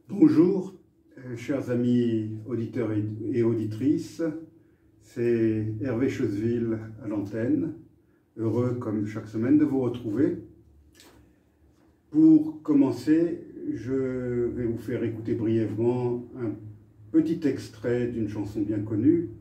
Bonjour, chers amis auditeurs et auditrices, c'est Hervé Choseville à l'antenne, heureux comme chaque semaine de vous retrouver. Pour commencer, je vais vous faire écouter brièvement un petit extrait d'une chanson bien connue.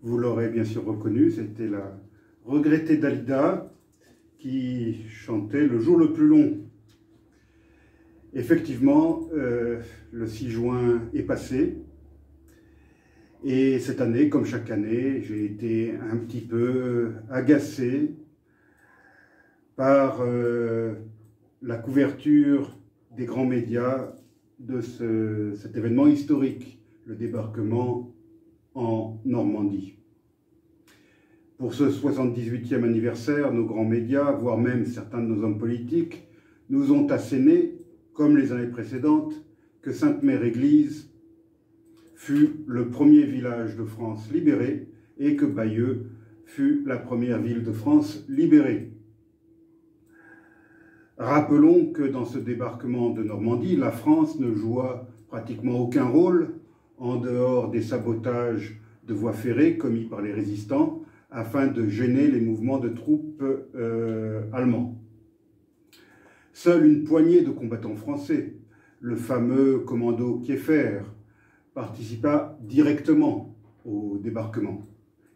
Vous l'aurez bien sûr reconnu, c'était la regrettée Dalida qui chantait « Le jour le plus long ». Effectivement, le 6 juin est passé et cette année, comme chaque année, j'ai été un petit peu agacé par la couverture des grands médias de cet événement historique, le débarquement en Normandie. Pour ce 78e anniversaire, nos grands médias, voire même certains de nos hommes politiques, nous ont asséné, comme les années précédentes, que Sainte-Mère-Église fut le premier village de France libéré et que Bayeux fut la première ville de France libérée. Rappelons que dans ce débarquement de Normandie, la France ne joua pratiquement aucun rôle en dehors des sabotages de voies ferrées commis par les résistants afin de gêner les mouvements de troupes allemands. Seule une poignée de combattants français, le fameux commando Kieffer, participa directement au débarquement.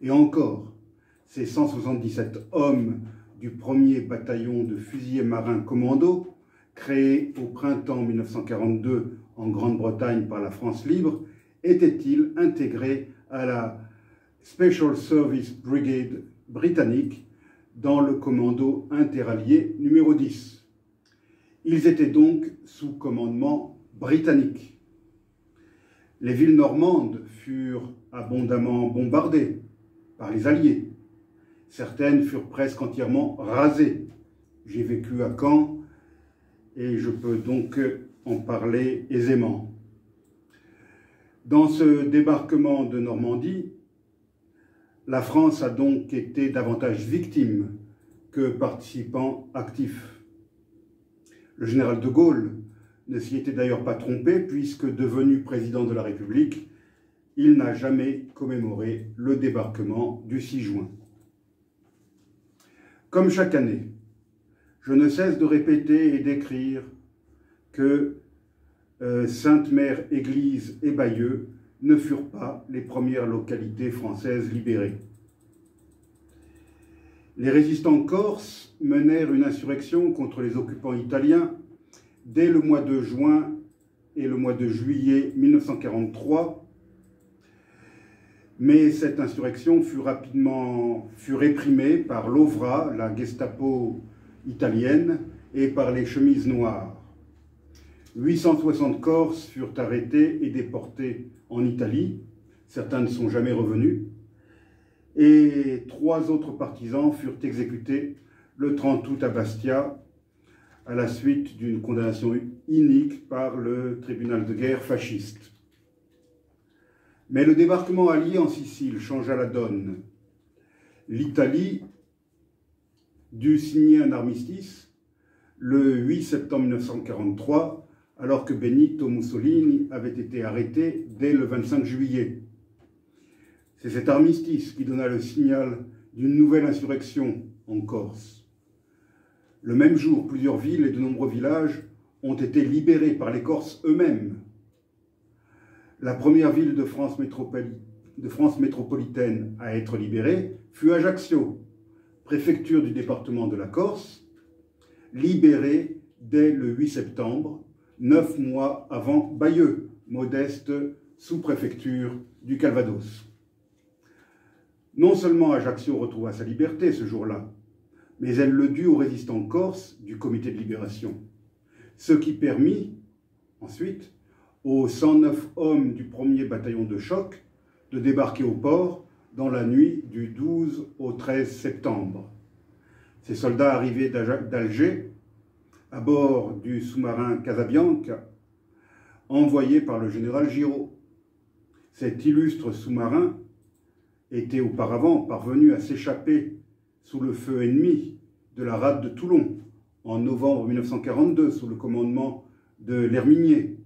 Et encore, ces 177 hommes du 1er bataillon de fusiliers marins commando, créé au printemps 1942 en Grande-Bretagne par la France libre, étaient-ils intégrés à la Special Service Brigade britannique dans le commando interallié numéro 10. Ils étaient donc sous commandement britannique. Les villes normandes furent abondamment bombardées par les Alliés. Certaines furent presque entièrement rasées. J'ai vécu à Caen et je peux donc en parler aisément. Dans ce débarquement de Normandie, la France a donc été davantage victime que participant actif. Le général de Gaulle ne s'y était d'ailleurs pas trompé puisque, devenu président de la République, il n'a jamais commémoré le débarquement du 6 juin. Comme chaque année, je ne cesse de répéter et d'écrire que Sainte-Mère-Église et Bayeux ne furent pas les premières localités françaises libérées. Les résistants corses menèrent une insurrection contre les occupants italiens dès le mois de juin et le mois de juillet 1943, mais cette insurrection fut réprimée par l'OVRA, la Gestapo italienne, et par les chemises noires. 860 Corses furent arrêtés et déportés en Italie, certains ne sont jamais revenus, et 3 autres partisans furent exécutés le 30 août à Bastia, à la suite d'une condamnation inique par le tribunal de guerre fasciste. Mais le débarquement allié en Sicile changea la donne. L'Italie dut signer un armistice le 8 septembre 1943, alors que Benito Mussolini avait été arrêté dès le 25 juillet. C'est cet armistice qui donna le signal d'une nouvelle insurrection en Corse. Le même jour, plusieurs villes et de nombreux villages ont été libérés par les Corses eux-mêmes. La première ville de France métropolitaine à être libérée fut Ajaccio, préfecture du département de la Corse, libérée dès le 8 septembre, 9 mois avant Bayeux, modeste sous-préfecture du Calvados. Non seulement Ajaccio retrouva sa liberté ce jour-là, mais elle le dut aux résistants corses du comité de libération, ce qui permit ensuite aux 109 hommes du 1er bataillon de choc de débarquer au port dans la nuit du 12 au 13 septembre. Ces soldats arrivés d'Alger à bord du sous-marin Casabianca, envoyé par le général Giraud. Cet illustre sous-marin était auparavant parvenu à s'échapper sous le feu ennemi de la rade de Toulon en novembre 1942 sous le commandement de l'Herminier,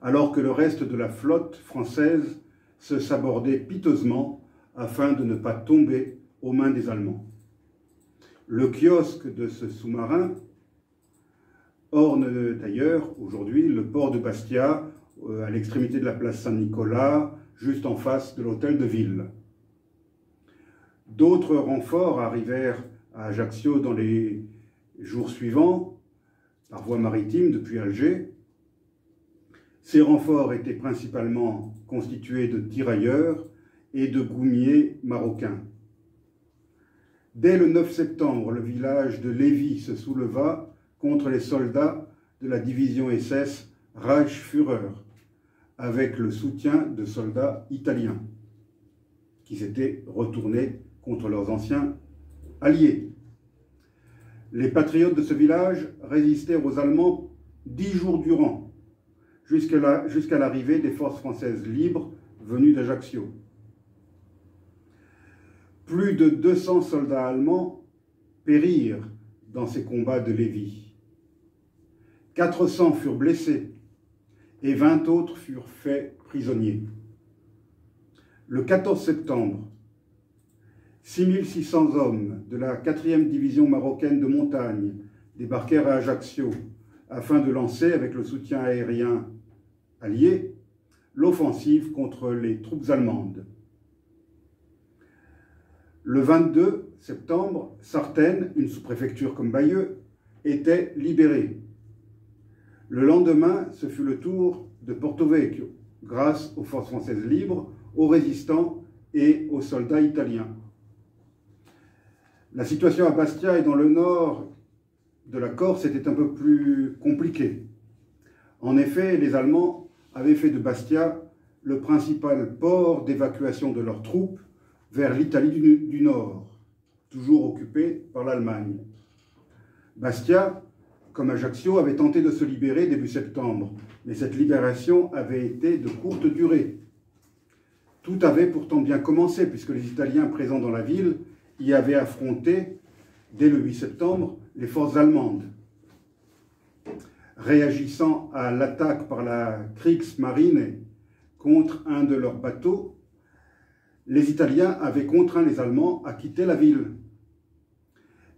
alors que le reste de la flotte française se sabordait piteusement afin de ne pas tomber aux mains des Allemands. Le kiosque de ce sous-marin orne d'ailleurs aujourd'hui le port de Bastia, à l'extrémité de la place Saint-Nicolas, juste en face de l'hôtel de ville. D'autres renforts arrivèrent à Ajaccio dans les jours suivants, par voie maritime depuis Alger. Ces renforts étaient principalement constitués de tirailleurs et de goumiers marocains. Dès le 9 septembre, le village de Lévis se souleva contre les soldats de la division SS Reichsführer, avec le soutien de soldats italiens qui s'étaient retournés contre leurs anciens alliés. Les patriotes de ce village résistèrent aux Allemands 10 jours durant, jusqu'à l'arrivée des forces françaises libres venues d'Ajaccio. Plus de 200 soldats allemands périrent dans ces combats de Lévis. 400 furent blessés et 20 autres furent faits prisonniers. Le 14 septembre, 6600 hommes de la 4e division marocaine de montagne débarquèrent à Ajaccio afin de lancer, avec le soutien aérien allié, l'offensive contre les troupes allemandes. Le 22 septembre, Sartène, une sous-préfecture comme Bayeux, était libérée. Le lendemain, ce fut le tour de Porto Vecchio, grâce aux forces françaises libres, aux résistants et aux soldats italiens. La situation à Bastia et dans le nord de la Corse était un peu plus compliquée. En effet, les Allemands avaient fait de Bastia le principal port d'évacuation de leurs troupes vers l'Italie du Nord, toujours occupée par l'Allemagne. Bastia, comme Ajaccio, avait tenté de se libérer début septembre, mais cette libération avait été de courte durée. Tout avait pourtant bien commencé, puisque les Italiens présents dans la ville y avaient affronté, dès le 8 septembre, les forces allemandes. Réagissant à l'attaque par la Kriegsmarine contre un de leurs bateaux, les Italiens avaient contraint les Allemands à quitter la ville.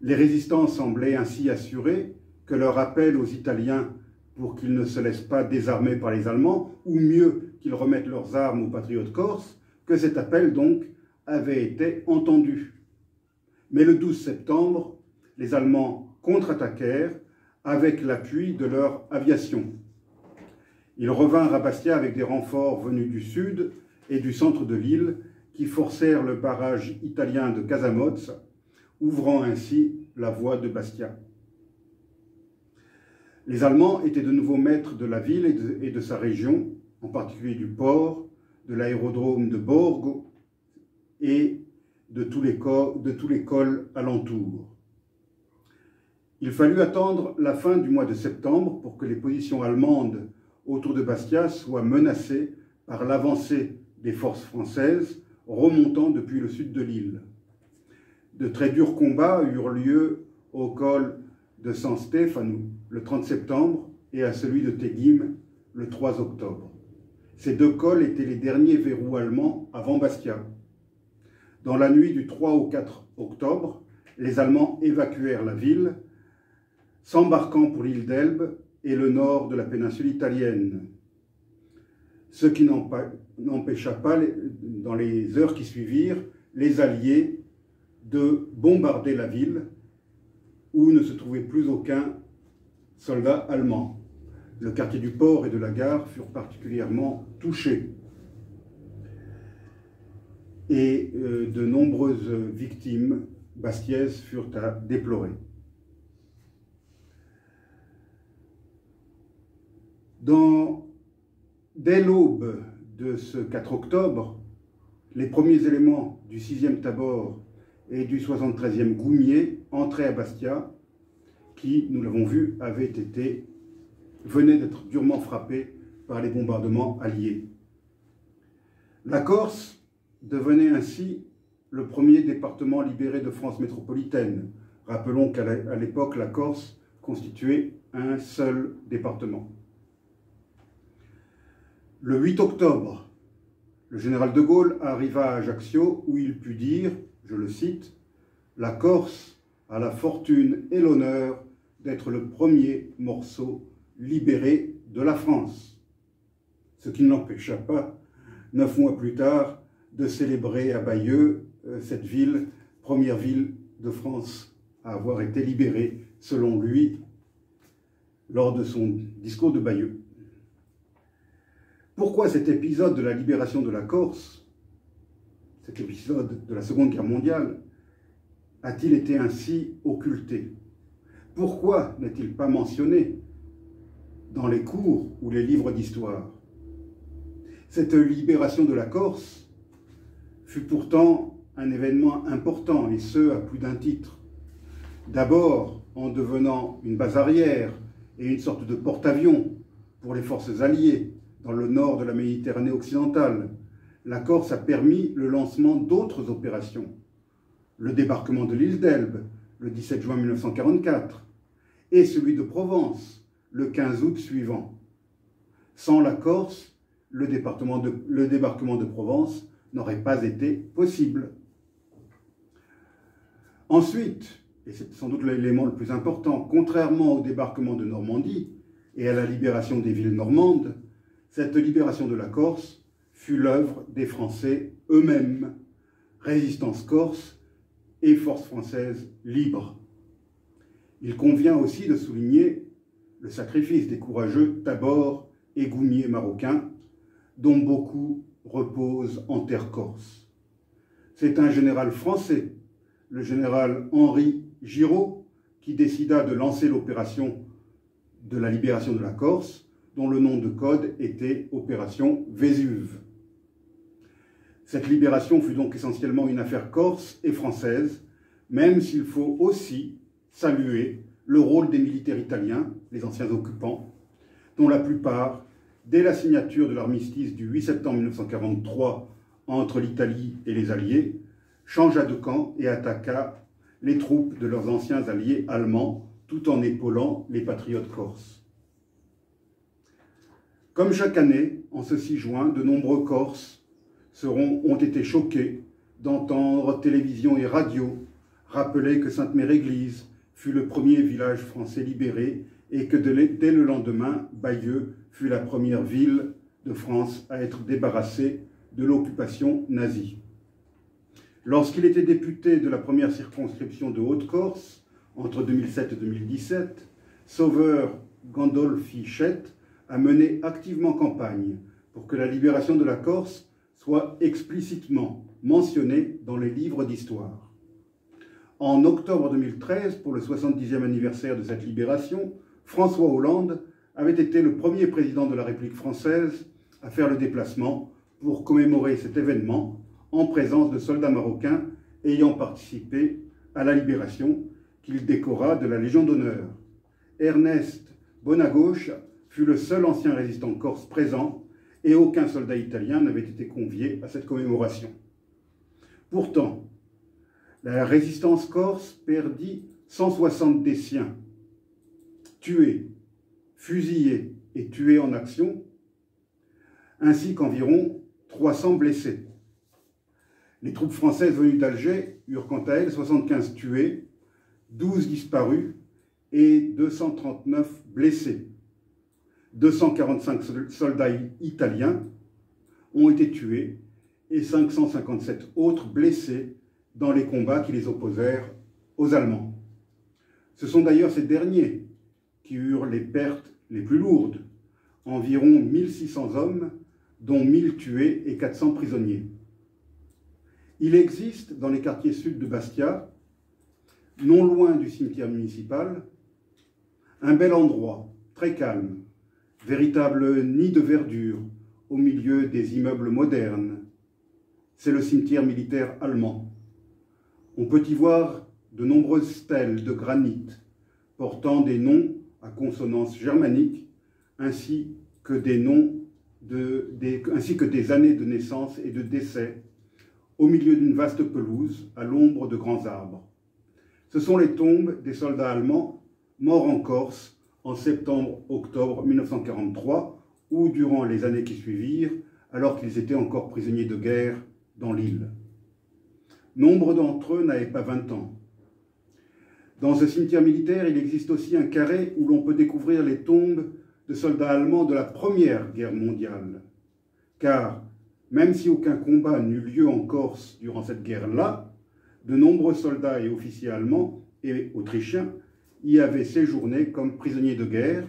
Les résistants semblaient ainsi assurés que leur appel aux Italiens pour qu'ils ne se laissent pas désarmer par les Allemands, ou mieux qu'ils remettent leurs armes aux patriotes corses, que cet appel donc avait été entendu. Mais le 12 septembre, les Allemands contre-attaquèrent avec l'appui de leur aviation. Ils revinrent à Bastia avec des renforts venus du sud et du centre de l'île qui forcèrent le barrage italien de Casamozze, ouvrant ainsi la voie de Bastia. Les Allemands étaient de nouveau maîtres de la ville et de sa région, en particulier du port, de l'aérodrome de Borgo et de tous les cols alentours. Il fallut attendre la fin du mois de septembre pour que les positions allemandes autour de Bastia soient menacées par l'avancée des forces françaises remontant depuis le sud de l'île. De très durs combats eurent lieu au col de San Stefano le 30 septembre et à celui de Teghim le 3 octobre. Ces deux cols étaient les derniers verrous allemands avant Bastia. Dans la nuit du 3 au 4 octobre, les Allemands évacuèrent la ville, s'embarquant pour l'île d'Elbe et le nord de la péninsule italienne. Ce qui n'empêcha pas, dans les heures qui suivirent, les Alliés de bombarder la ville où ne se trouvait plus aucun soldat allemand. Le quartier du port et de la gare furent particulièrement touchés. et de nombreuses victimes bastiaises furent à déplorer. Dès l'aube de ce 4 octobre, les premiers éléments du 6e Tabor et du 73e Goumier entraient à Bastia, qui, nous l'avons vu, venait d'être durement frappé par les bombardements alliés. La Corse devenait ainsi le premier département libéré de France métropolitaine. Rappelons qu'à l'époque, la Corse constituait un seul département. Le 8 octobre, le général de Gaulle arriva à Ajaccio où il put dire, je le cite, « La Corse a la fortune et l'honneur d'être le premier morceau libéré de la France », ce qui ne l'empêcha pas, 9 mois plus tard, de célébrer à Bayeux cette ville, première ville de France à avoir été libérée, selon lui, lors de son discours de Bayeux. Pourquoi cet épisode de la libération de la Corse, cet épisode de la Seconde Guerre mondiale, a-t-il été ainsi occulté? Pourquoi n'est-il pas mentionné dans les cours ou les livres d'histoire? Cette libération de la Corse fut pourtant un événement important, et ce, à plus d'un titre. D'abord, en devenant une base arrière et une sorte de porte-avions pour les forces alliées dans le nord de la Méditerranée occidentale, la Corse a permis le lancement d'autres opérations. Le débarquement de l'île d'Elbe, le 17 juin 1944, et celui de Provence, le 15 août suivant. Sans la Corse, le débarquement de Provence n'aurait pas été possible. Ensuite, et c'est sans doute l'élément le plus important, contrairement au débarquement de Normandie et à la libération des villes normandes, cette libération de la Corse fut l'œuvre des Français eux-mêmes, résistance corse et forces françaises libres. Il convient aussi de souligner le sacrifice des courageux Tabor et Goumier marocains, dont beaucoup reposent en terre corse. C'est un général français, le général Henri Giraud, qui décida de lancer l'opération de la libération de la Corse, dont le nom de code était Opération Vésuve. Cette libération fut donc essentiellement une affaire corse et française, même s'il faut aussi saluer le rôle des militaires italiens, les anciens occupants, dont la plupart, dès la signature de l'armistice du 8 septembre 1943 entre l'Italie et les Alliés, changea de camp et attaqua les troupes de leurs anciens alliés allemands, tout en épaulant les patriotes corses. Comme chaque année, en ce 6 juin, de nombreux Corses ont été choqués d'entendre télévision et radio rappeler que Sainte-Mère-Église fut le premier village français libéré et que dès le lendemain, Bayeux fut la première ville de France à être débarrassée de l'occupation nazie. Lorsqu'il était député de la première circonscription de Haute-Corse, entre 2007 et 2017, Sauveur Gandolfi Chette a mené activement campagne pour que la libération de la Corse soit explicitement mentionnée dans les livres d'histoire. En octobre 2013, pour le 70e anniversaire de cette libération, François Hollande avait été le premier président de la République française à faire le déplacement pour commémorer cet événement en présence de soldats marocains ayant participé à la libération, qu'il décora de la Légion d'honneur. Ernest Bonagauche fut le seul ancien résistant corse présent et aucun soldat italien n'avait été convié à cette commémoration. Pourtant, la résistance corse perdit 160 des siens, tués, fusillés et tués en action, ainsi qu'environ 300 blessés. Les troupes françaises venues d'Alger eurent quant à elles 75 tués, 12 disparus et 239 blessés. 245 soldats italiens ont été tués et 557 autres blessés dans les combats qui les opposèrent aux Allemands. Ce sont d'ailleurs ces derniers qui eurent les pertes les plus lourdes, environ 1600 hommes, dont 1000 tués et 400 prisonniers. Il existe dans les quartiers sud de Bastia, non loin du cimetière municipal, un bel endroit, très calme, véritable nid de verdure au milieu des immeubles modernes. C'est le cimetière militaire allemand. On peut y voir de nombreuses stèles de granit portant des noms à consonance germanique ainsi que des années de naissance et de décès au milieu d'une vaste pelouse à l'ombre de grands arbres. Ce sont les tombes des soldats allemands morts en Corse en septembre-octobre 1943 ou durant les années qui suivirent, alors qu'ils étaient encore prisonniers de guerre dans l'île. Nombre d'entre eux n'avaient pas 20 ans. Dans ce cimetière militaire, il existe aussi un carré où l'on peut découvrir les tombes de soldats allemands de la Première Guerre mondiale. Car, même si aucun combat n'eut lieu en Corse durant cette guerre-là, de nombreux soldats et officiers allemands et autrichiens y avaient séjourné comme prisonniers de guerre,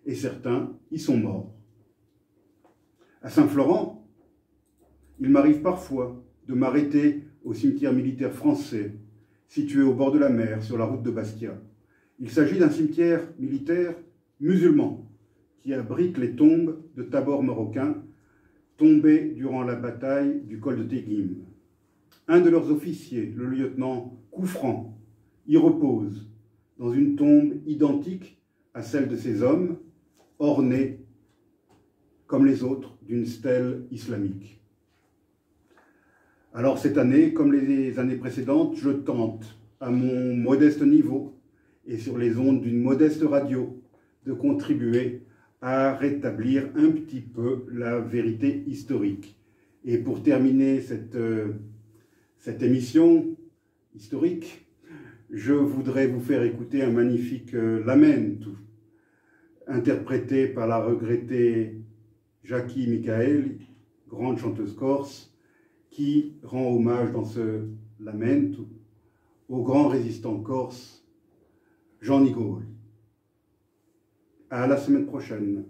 et certains y sont morts. À Saint-Florent, il m'arrive parfois de m'arrêter au cimetière militaire français, situé au bord de la mer, sur la route de Bastia. Il s'agit d'un cimetière militaire musulman, qui abrite les tombes de tabors marocains tombés durant la bataille du col de Teguim. Un de leurs officiers, le lieutenant Koufran, y repose dans une tombe identique à celle de ses hommes, ornée, comme les autres, d'une stèle islamique. Alors cette année, comme les années précédentes, je tente, à mon modeste niveau et sur les ondes d'une modeste radio, de contribuer à rétablir un petit peu la vérité historique. Et pour terminer cette émission historique, je voudrais vous faire écouter un magnifique lament, interprété par la regrettée Jackie Michael, grande chanteuse corse, qui rend hommage dans ce lament au grand résistant corse, Jean Nigaud. À la semaine prochaine.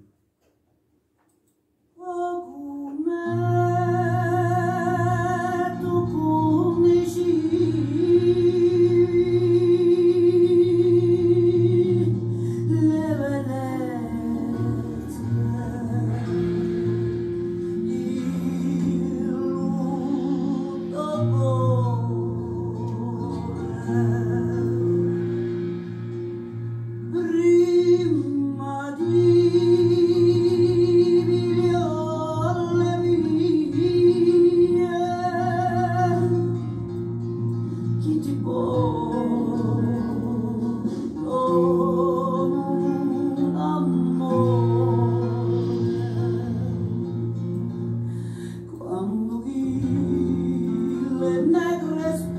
Negre